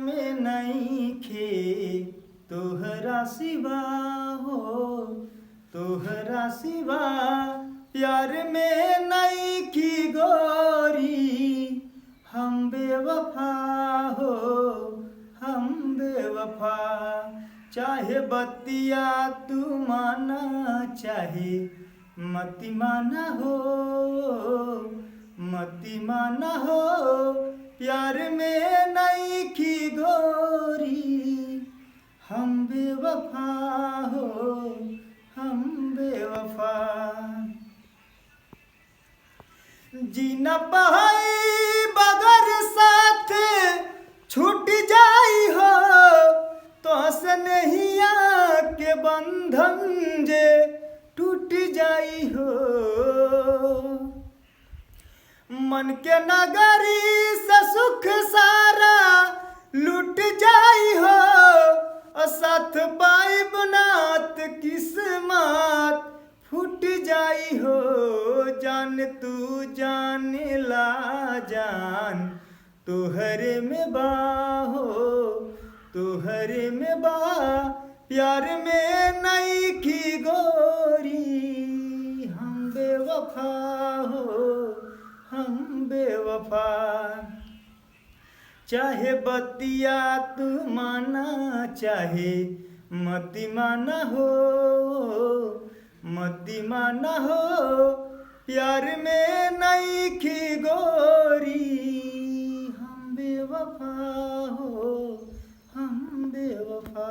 में नइखे तोहरा सिवा हो, तोहरा सिवा प्यार में नइखी गोरी, हम बेवफा हो, हम बेवफा। चाहे बतिया तू माना, चाहे मती माना हो, मती माना हो, प्यार में नइखी गोरी, हम बेवफा हो, हम बेवफा। जीना पाई बगर साथ छूट जाई हो, तो से नहिया के बंधन जे टूट जाई हो। मन के नगरी से सुख सारा लूट जाई हो, और साथ पाई बनात किस्मत फूट जाई हो। जान तू जान ला जान तोहरे में बा हो, तोहरे में बा, प्यार में नइखी गोरी, हम बेवफा हो, हम बेवफा। चाहे बतिया तू माना, चाहे मती माना हो, मती माना हो, प्यार में नइखी गोरी, हम बेवफा हो, हम बेवफा।